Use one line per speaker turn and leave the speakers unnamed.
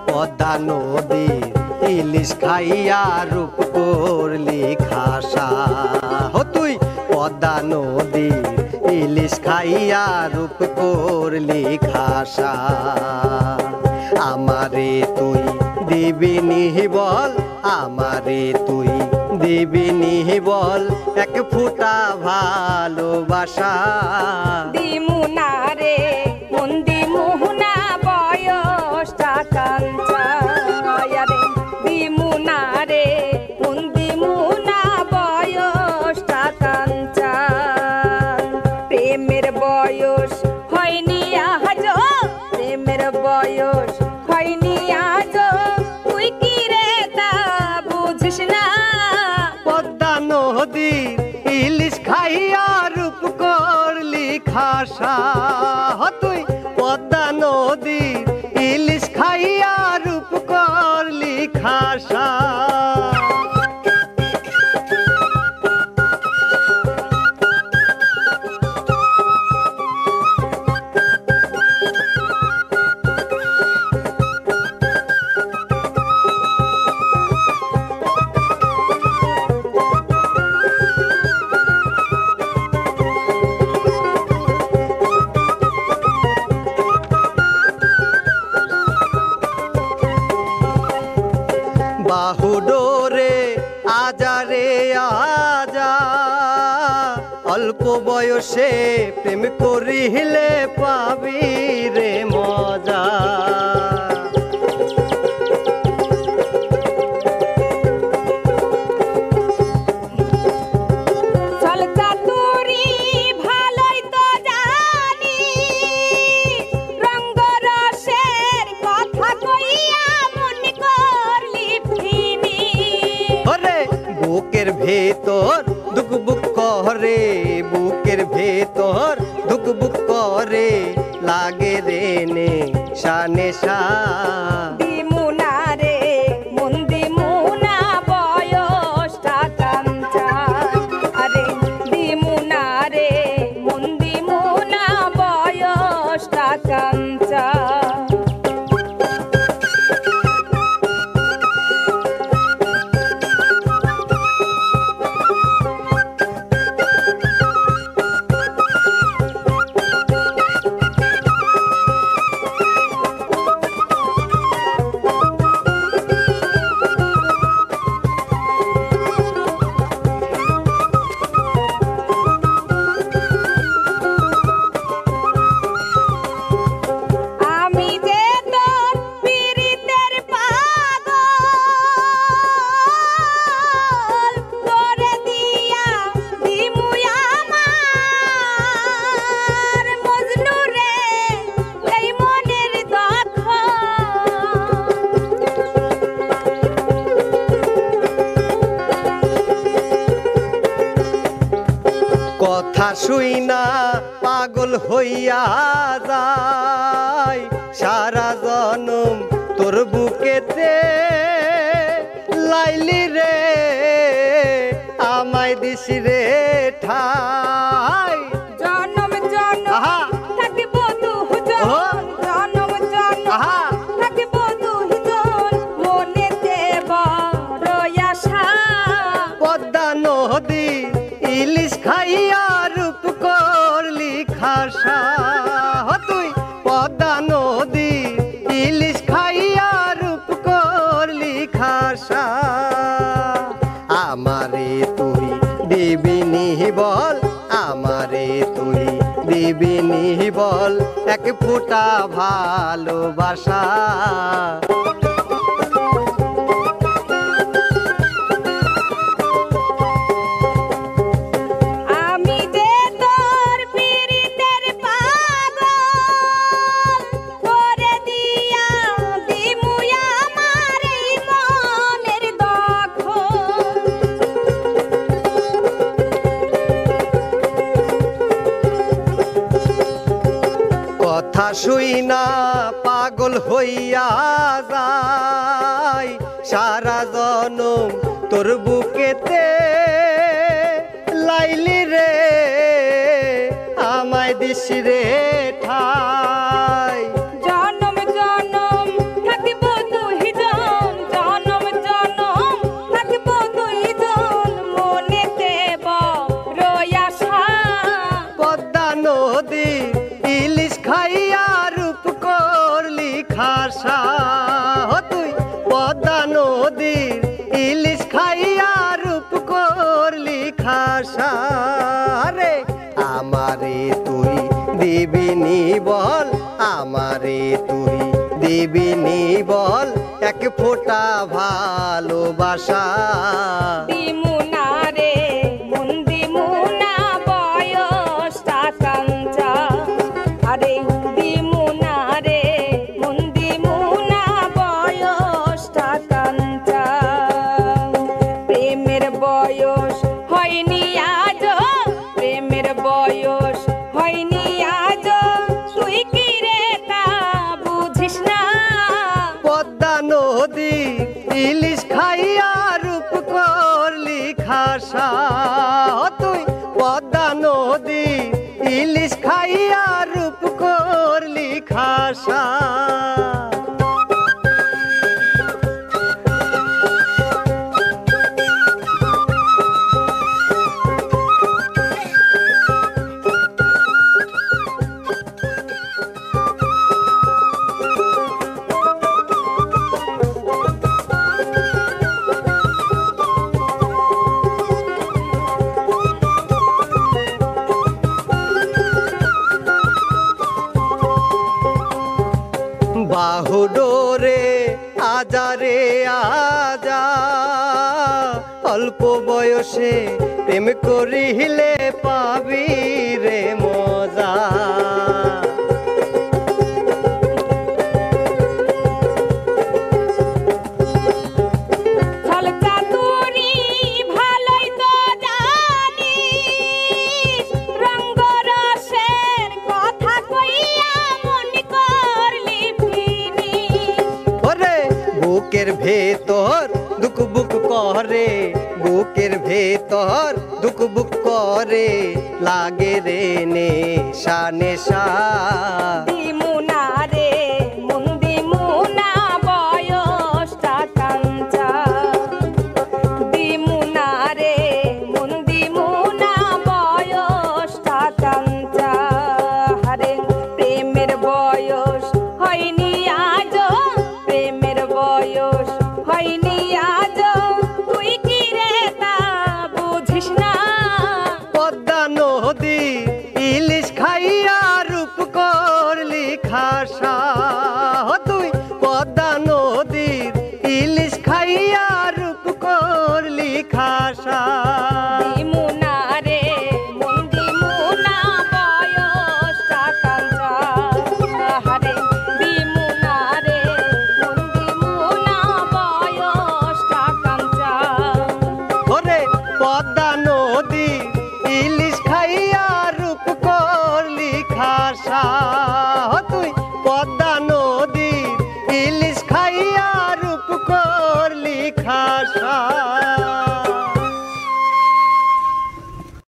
পদ্মা নদীর ইলিশ খাইয়া রূপ করলি খাসা। তুই পদ্মা নদীর ইলিশ খাইয়া রূপ করলি খাসা। আমারে তুই দিবি নিহি বল, আমারে তুই দিবি নিহি বল, এক ফুটা ভালোবাসা।
দিমু না রে মন দিমু না বয়সটা কাঞ্চা রে, দিমু না রে মন দিমু না বয়সটা কাঞ্চা। প্রেমের বয়স হয়নি আজ, প্রেমের বয়স হয়নি আজ, তুই কি রে তা বুঝিস না।
পদ্মা নদীর ইলিশ খাইয়া রূপ করলি খাসা। তুই পদ্মা নদীর ইলিশ খাইয়া রূপ করলি খাসা। বাহুডোরে আজারে আজা, অল্প বয়সে প্রেম করিলে পাবি রে মজা। বুকের ভেতর দুকবুক করে, বুকের ভেতর দুকবুক করে, লাগে রে নেশা নেশা।
দিমু না রে মন দিমু না বয়সটা কাঞ্চা রে, দিমু না রে মন দিমু না বয়সটা কাঞ্চা।
কথা শুই না পাগল হইয়া যায়, সারা জনম তোর বুকেতে লাইলি রে আমায় দিস রে ঠাই।
জনম জনম থাকিব দুজন, জনম জনম থাকিব দুজন, মনেতে বড় আশা।
পদ্মা নদী ইলিশ খাইয়া রূপ করলি খাসা। তুই পদ্মা নদী ইলিশ খাইয়া রূপ করলি খাসা। আমারে তুই দিবি নিহি বল, আমারে তুই দিবি নিহি বল, এক ফুটা ভালোবাসা। শুই না পাগল হইয়া যায় সারা জনম তোর বুকেতে লাইলি রে আমায় দিস রে ঠাই
জনম জনম থাকিব দুইজন জনম জনম থাকিব দুইজন মনেতে বড় আশা
পদ্মা নদী ইলিশ খাইয়া রূপ করলি খাসা তুই পদ্মা নদীর ইলিশ খাইয়া রূপ করলি খাসা রে আমারে তুই দিবি নি বল আমারে তুই দিবি নি বল এক ফোঁটা ভালোবাসা
দিমুনা রে মন দিমুনা বয়সটা কাঞ্চা আরে দিমুনা রে মন দিমুনা বয়সটা কাঞ্চা প্রেমের বয়স হয়নি আজ প্রেমের বয়স হয়নি আজ তুই কি রে তা বুঝিস না
পদ্মা নদী ইলিশ খাইয়া রূপ করলি খাসা তুই পদ্মা নদী ইলিশ খাইয়া রূপ করলি খাসা বাহুডোরে আজারে আজা অল্প বয়সে প্রেম করিলে পাবি রে মজা
চল চাতুরি ভালোই তো জানিস রঙ্গরসের কথা কইয়া মন করলি ফিনি
ওরে বুকের ভেতর দুক বুক করে বুকের ভেতর দুক বুক করে লাগে রে নেশা নেশা
দিমুনা রে মন দিমুনা বয়সটা কাঞ্চা দিমুনা রে মন দিমুনা বয়সটা কাঞ্চা হারে প্রেমের বয়স হয়নি আজ প্রেমের বয়স হয়নি আজ তুই কি রে তা বুঝিস না
পদ্মা নদী ইলিশ খাইয়া রূপ করলি খাসা তুই পদ্মা নদীর ইলিশ খাইয়া রূপ করলি খাসা
দিমুনা রে মন দিমুনা বয়সটা কাঞ্চা হারে দিমুনা রে মন দিমুনা বয়সটা কাঞ্চা
ওরে পদ্মা নদী ইলিশ খাইয়া রূপ করলি খাসা তুই পদ্মা নদী ইলিশ খাইয়া রূপ করলি খাসা